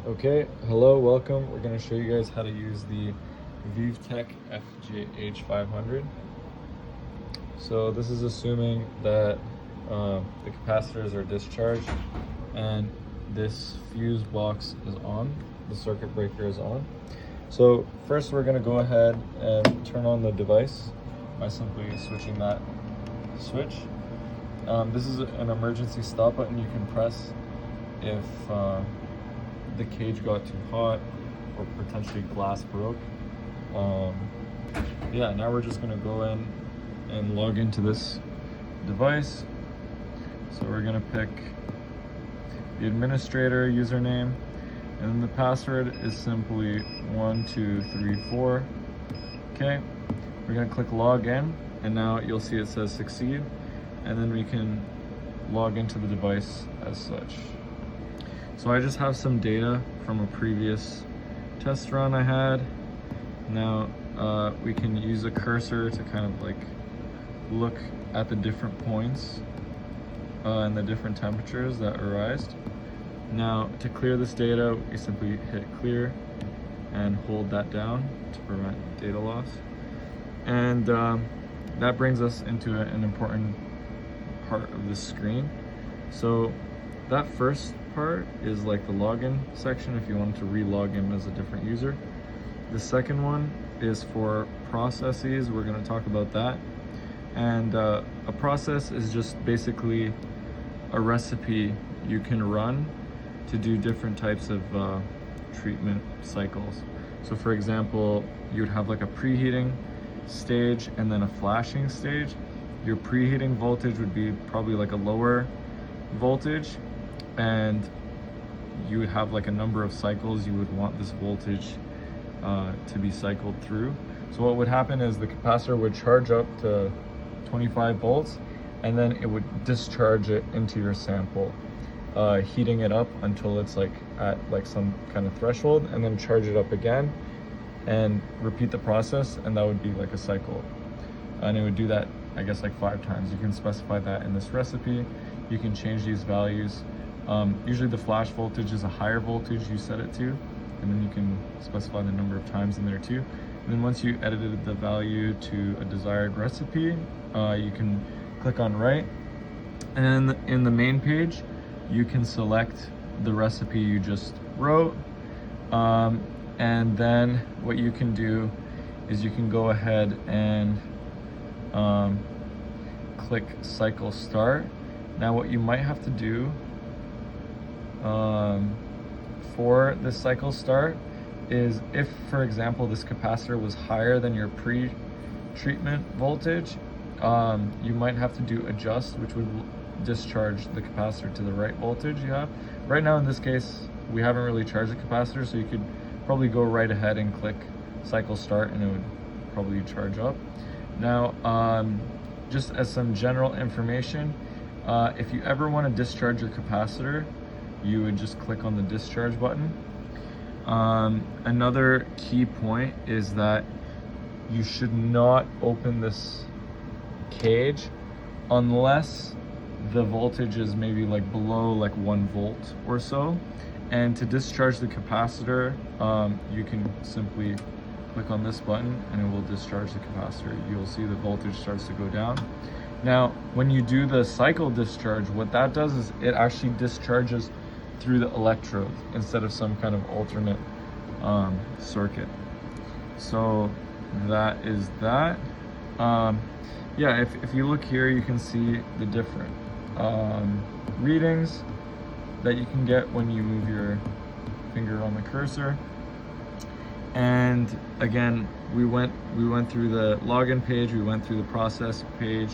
Okay, hello, welcome. We're going to show you guys how to use the Vivtek FHJ-500. So this is assuming that the capacitors are discharged and this fuse box is on, the circuit breaker is on. So first we're going to go ahead and turn on the device by simply switching that switch. This is an emergency stop button you can press if the cage got too hot or potentially glass broke. Yeah, now we're just gonna go in and log into this device. So we're gonna pick the administrator username, and then the password is simply 1234. Okay, we're gonna click log in, and now you'll see it says succeed, and then we can log into the device as such. So I just have some data from a previous test run I had. Now we can use a cursor to kind of like look at the different points and the different temperatures that arise. Now to clear this data, we simply hit clear and hold that down to prevent data loss. And that brings us into an important part of the screen. So that first part is like the login section if you wanted to re-log in as a different user. The second one is for processes. We're going to talk about that. And a process is just basically a recipe you can run to do different types of treatment cycles. So for example, you would have like a preheating stage and then a flashing stage. Your preheating voltage would be probably like a lower voltage, and you would have like a number of cycles you would want this voltage to be cycled through. So what would happen is the capacitor would charge up to 25 volts, and then it would discharge it into your sample, heating it up until it's like at like some kind of threshold, and then charge it up again and repeat the process, and that would be like a cycle. And it would do that, I guess, like 5 times. You can specify that in this recipe. You can change these values. Usually the flash voltage is a higher voltage you set it to, and then you can specify the number of times in there too. And then once you edited the value to a desired recipe, you can click on write, and in the main page you can select the recipe you just wrote, and then what you can do is you can go ahead and click cycle start. Now what you might have to do for this cycle start is, if for example this capacitor was higher than your pre-treatment voltage, you might have to do adjust, which would discharge the capacitor to the right voltage you have. Right now in this case we haven't really charged the capacitor, so you could probably go right ahead and click cycle start and it would probably charge up. Now just as some general information, if you ever want to discharge your capacitor, you would just click on the discharge button. Another key point is that you should not open this cage unless the voltage is maybe like below like 1 volt or so. And to discharge the capacitor, you can simply click on this button and it will discharge the capacitor. You'll see the voltage starts to go down. Now, when you do the cycle discharge, what that does is it actually discharges through the electrode instead of some kind of alternate circuit. So that is that. Yeah, if you look here, you can see the different readings that you can get when you move your finger on the cursor. And again, we went through the login page, we went through the process page.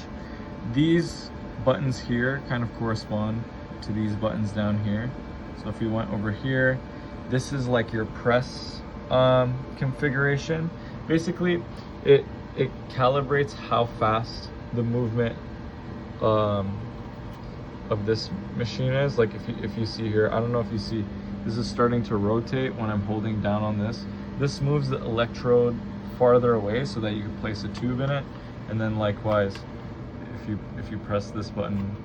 These buttons here kind of correspond to these buttons down here. So if you went over here, this is like your press configuration. Basically, it calibrates how fast the movement of this machine is. Like if you see here, I don't know if you see, this is starting to rotate when I'm holding down on this. This moves the electrode farther away so that you can place a tube in it, and then likewise, if you press this button,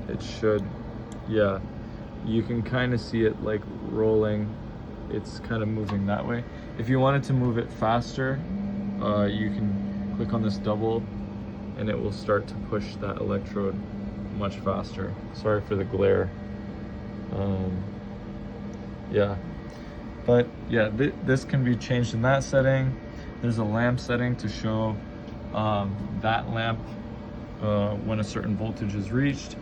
it should, yeah, you can kind of see it like rolling. It's kind of moving that way. If you wanted to move it faster, you can click on this double and it will start to push that electrode much faster. Sorry for the glare. Yeah, but yeah, this can be changed in that setting. There's a lamp setting to show that lamp when a certain voltage is reached.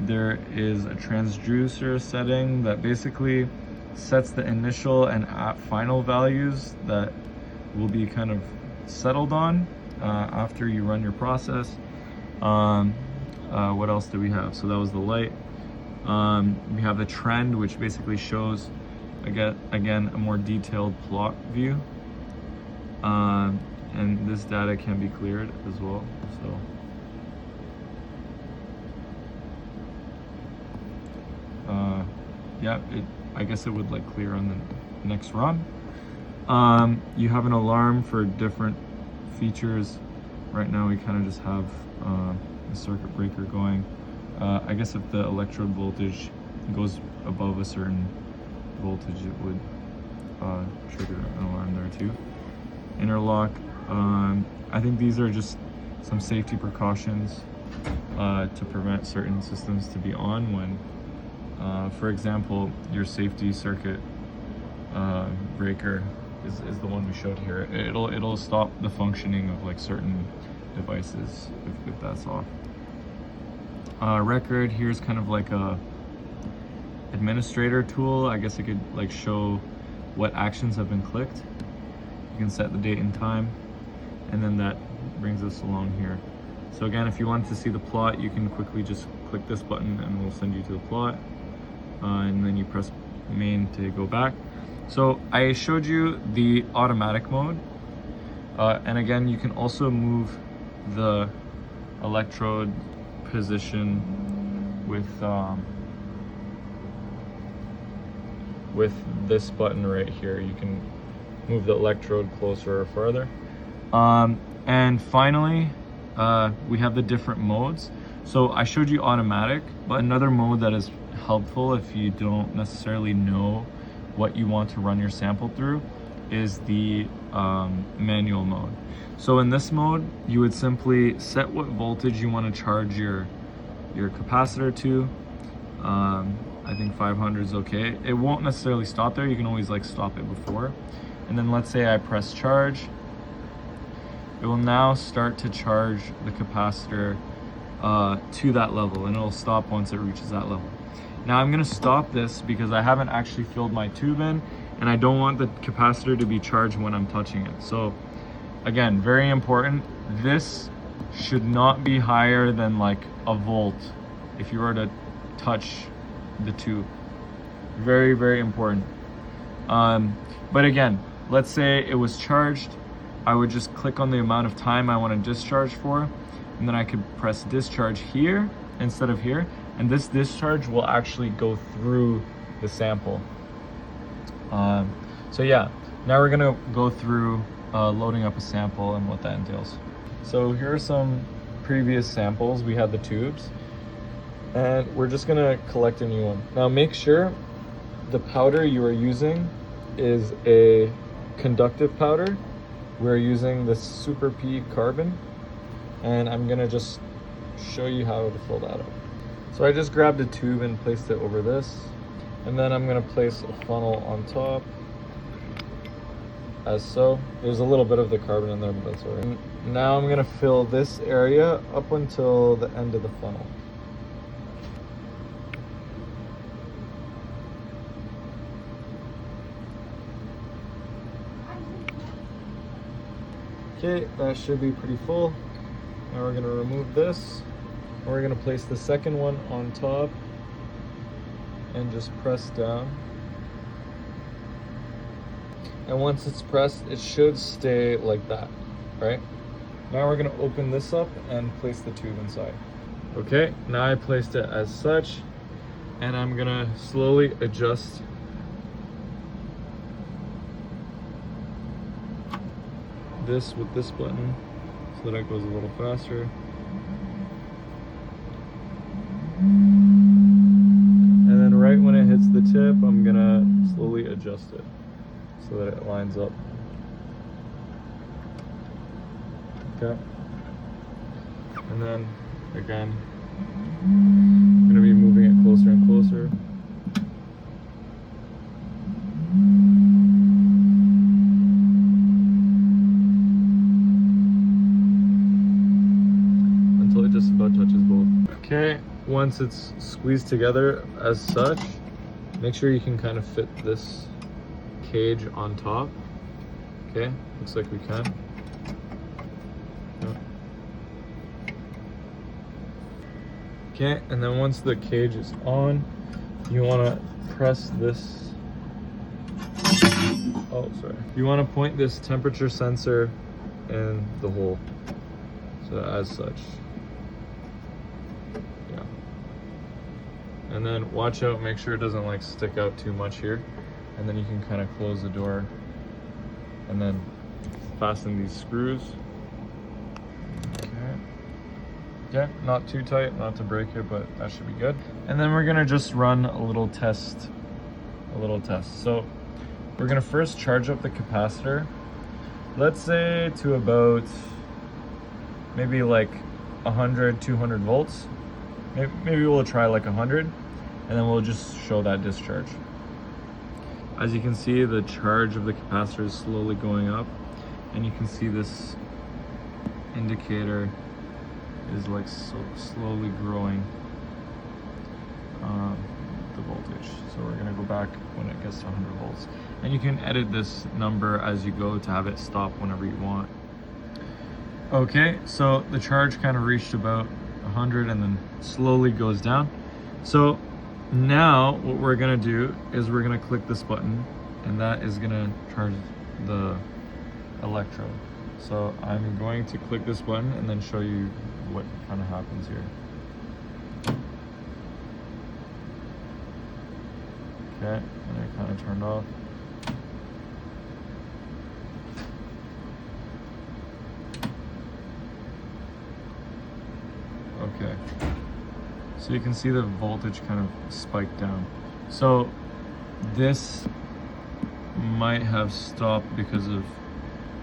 There is a transducer setting that basically sets the initial and final values that will be kind of settled on after you run your process. What else do we have? So that was the light. We have the trend, which basically shows again a more detailed plot view, and this data can be cleared as well. So yeah, I guess it would like clear on the next run. You have an alarm for different features. Right now we kind of just have a circuit breaker going. I guess if the electrode voltage goes above a certain voltage, it would trigger an alarm there too. Interlock. I think these are just some safety precautions to prevent certain systems to be on when, for example, your safety circuit breaker is the one we showed here. It'll stop the functioning of like certain devices if that's off. Record, here's kind of like a administrator tool. I guess it could like show what actions have been clicked. You can set the date and time, and then that brings us along here. So again, if you wanted to see the plot, you can quickly just click this button and we'll send you to the plot, and then you press main to go back. So I showed you the automatic mode, and again, you can also move the electrode position with this button right here. You can move the electrode closer or farther. And finally, we have the different modes. So I showed you automatic, but another mode that is helpful if you don't necessarily know what you want to run your sample through is the manual mode. So in this mode, you would simply set what voltage you want to charge your capacitor to. I think 500 is okay. It won't necessarily stop there. You can always like stop it before. And then let's say I press charge. It will now start to charge the capacitor to that level, and it'll stop once it reaches that level. Now I'm gonna stop this because I haven't actually filled my tube in, and I don't want the capacitor to be charged when I'm touching it. So again, very important, this should not be higher than like a volt if you were to touch the tube. Very, very important. But again, let's say it was charged. I would just click on the amount of time I want to discharge for, and then I could press discharge here instead of here, and this discharge will actually go through the sample. So yeah, now we're gonna go through loading up a sample and what that entails. So here are some previous samples. We had the tubes, and we're just gonna collect a new one. Now make sure the powder you are using is a conductive powder. We're using the Super P carbon, and I'm gonna just show you how to fill that up. So I just grabbed a tube and placed it over this, and then I'm gonna place a funnel on top, as so. There's a little bit of the carbon in there, but that's all right. Now I'm gonna fill this area up until the end of the funnel. Okay, that should be pretty full. Now we're gonna remove this, and we're gonna place the second one on top and just press down. And once it's pressed, it should stay like that, right? Now we're gonna open this up and place the tube inside. Okay, now I placed it as such, and I'm gonna slowly adjust this with this button so that it goes a little faster. And then right when the tip, I'm gonna slowly adjust it so that it lines up. Okay. And then again, I'm gonna be moving it closer and closer. Until it just about touches both. Okay, once it's squeezed together as such, make sure you can kind of fit this cage on top. Okay, looks like we can. Okay, and then once the cage is on, you want to press this. Oh, sorry. You want to point this temperature sensor in the hole. So as such. Yeah. And then watch out, make sure it doesn't like stick out too much here. And then you can kind of close the door and then fasten these screws. Okay, not too tight, not to break it, but that should be good. And then we're gonna just run a little test. So we're gonna first charge up the capacitor, let's say to about maybe like 100, 200 volts. Maybe we'll try like 100, and then we'll just show that discharge. As you can see, the charge of the capacitor is slowly going up, and you can see this indicator is like so slowly growing the voltage. So we're gonna go back when it gets to 100 volts. And you can edit this number as you go to have it stop whenever you want. Okay, so the charge kind of reached about 100 and then slowly goes down. So now what we're gonna do is we're gonna click this button, and that is gonna charge the electrode. So I'm going to click this button and then show you what kind of happens here. Okay, and it kind of turned off. Okay, so you can see the voltage kind of spiked down. So this might have stopped because of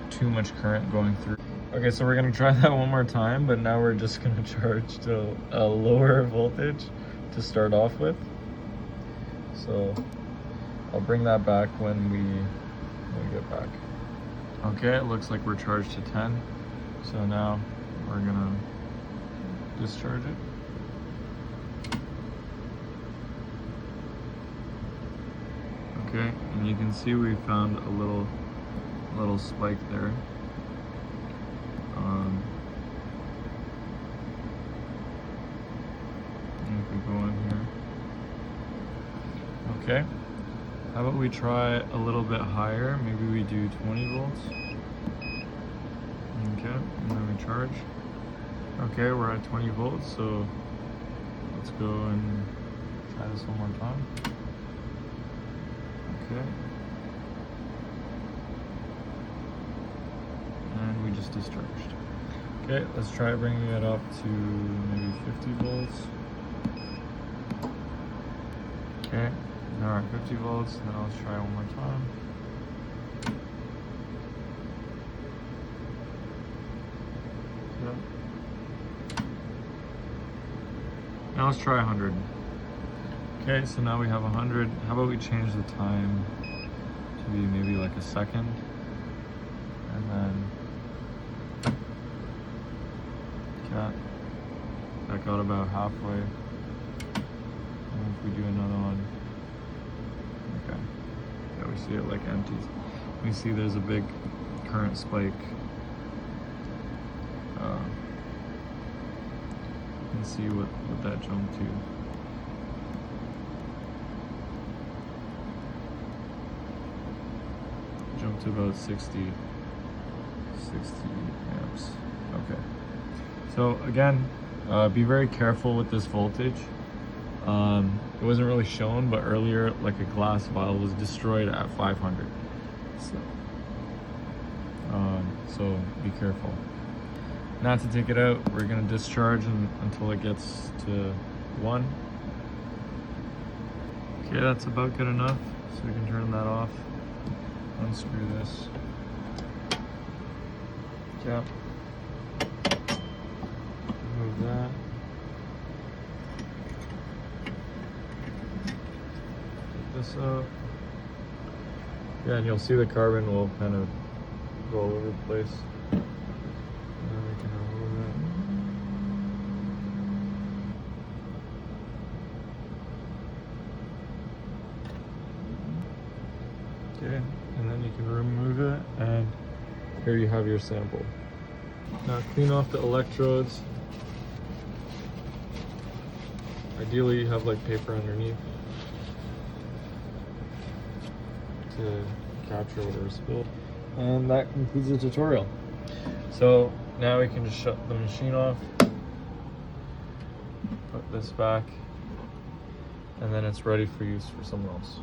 too much current going through. Okay, so we're gonna try that one more time, but now we're just gonna charge to a lower voltage to start off with. So I'll bring that back when we get back. Okay, it looks like we're charged to 10. So now we're gonna discharge it. Okay, and you can see we found a little spike there. If we go in here. Okay, how about we try a little bit higher? Maybe we do 20 volts. Okay, and then we charge. Okay, we're at 20 volts, so let's go and try this one more time. Okay. And we just discharged. Okay, let's try bringing it up to maybe 50 volts. Okay, now we're at 50 volts. Now let's try one more time. Okay. Now let's try 100. Okay, so now we have 100. How about we change the time to be maybe like a second? And then that got about halfway. And if we do another one, okay, yeah, we see it like empties. We see there's a big current spike. You can see what that jumped to. Jumped to about 60 amps. Okay. So again, be very careful with this voltage. It wasn't really shown, but earlier, like a glass vial was destroyed at 500. So be careful. Now to take it out, we're gonna discharge until it gets to 1. Okay, that's about good enough. So we can turn that off. Unscrew this. Cap. Remove that. Take this out. Yeah, and you'll see the carbon will kind of go all over the place. And then we can remove it. Okay, and then you can remove it, and here you have your sample. Now clean off the electrodes. Ideally you have like paper underneath to capture whatever spilled. And that concludes the tutorial. So now we can just shut the machine off, put this back, and then it's ready for use for someone else.